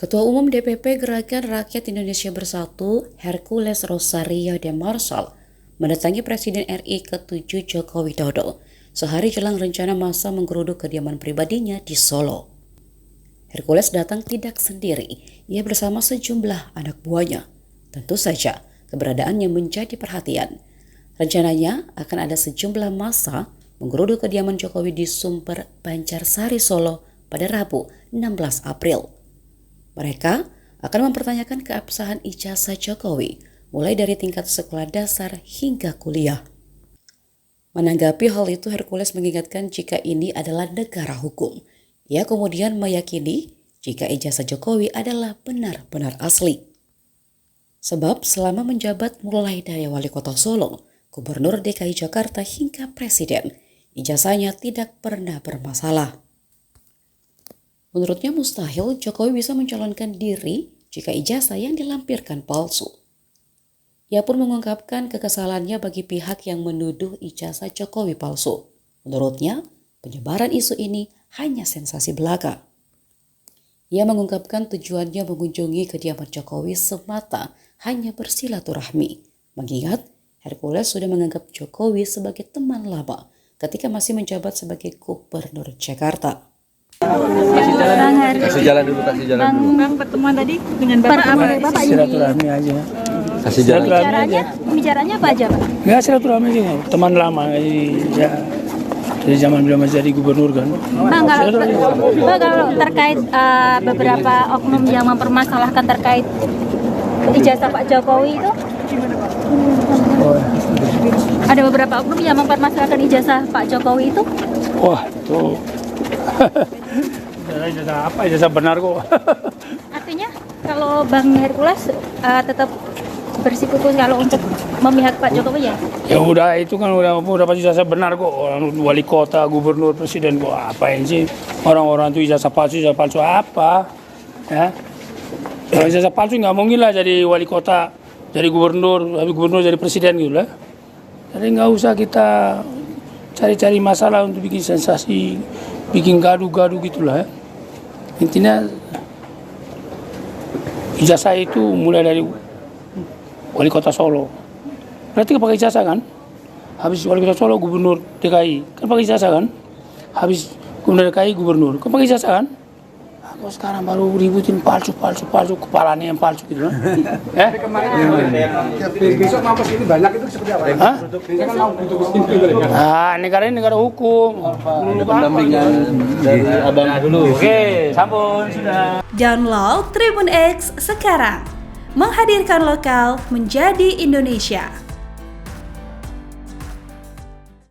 Ketua Umum DPP Gerakan Rakyat Indonesia Bersatu, Hercules Rosario de Marshall, mendatangi Presiden RI ke-7 Joko Widodo sehari jelang rencana massa menggeruduk kediaman pribadinya di Solo. Hercules datang tidak sendiri, ia bersama sejumlah anak buahnya. Tentu saja, keberadaannya menjadi perhatian. Rencananya akan ada sejumlah massa menggeruduk kediaman Jokowi di Sumber Banjarsari, Solo pada Rabu 16 April. Mereka akan mempertanyakan keabsahan ijazah Jokowi, mulai dari tingkat sekolah dasar hingga kuliah. Menanggapi hal itu, Hercules mengingatkan jika ini adalah negara hukum. Ia kemudian meyakini jika ijazah Jokowi adalah benar-benar asli. Sebab selama menjabat mulai dari wali kota Solo, Gubernur DKI Jakarta hingga Presiden, ijazahnya tidak pernah bermasalah. Menurutnya mustahil Jokowi bisa mencalonkan diri jika ijazah yang dilampirkan palsu. Ia pun mengungkapkan kekesalannya bagi pihak yang menuduh ijazah Jokowi palsu. Menurutnya, penyebaran isu ini hanya sensasi belaka. Ia mengungkapkan tujuannya mengunjungi kediaman Jokowi semata hanya bersilaturahmi, mengingat Hercules sudah menganggap Jokowi sebagai teman lama ketika masih menjabat sebagai Gubernur Jakarta. Kasih jalan dulu. Bang, pertemuan tadi dengan Bapak apa? Silaturahmi aja. Kasih jalan. Pembicaranya apa aja, Pak? Ya silaturahmi aja, teman lama ya, dari zaman beliau masih jadi gubernur kan. Bang, kalau terkait beberapa oknum yang mempermasalahkan terkait ijazah Pak Jokowi itu, ada beberapa oknum yang mempermasalahkan ijazah Pak Jokowi itu. Wah, tuh. Ijazah apa? Ijazah benar kok. Artinya kalau Bang Hercules tetap bersikukuh kalau untuk memihak Pak Jokowi ya? Ya udah, itu kan udah pasti ijazah benar kok. Orang wali kota, gubernur, presiden kok apain sih? Orang-orang itu ijazah palsu apa? Ya. Kalau ijazah palsu nggak mungkin lah jadi wali kota, jadi gubernur, habis gubernur jadi presiden gitu lah. Jadi nggak usah kita cari-cari masalah untuk bikin sensasi, bikin gaduh-gaduh gitulah ya. Intinya ijazah itu mulai dari wali kota Solo. Berarti kan pakai ijazah kan? Habis wali kota Solo gubernur DKI kan pakai ijazah kan? Habis gubernur DKI gubernur kan pakai ijazah kan? Kok sekarang baru ributin palsu, kepalanya yang palsu gitu lah. Besok mampus ini banyak itu seperti apa? Hah? Ini kan mau butuh itu. Negara ini negara hukum. Ada pendampingan dari abang dulu. Oke, sampun sudah. Download Tribun X sekarang. Menghadirkan lokal menjadi Indonesia.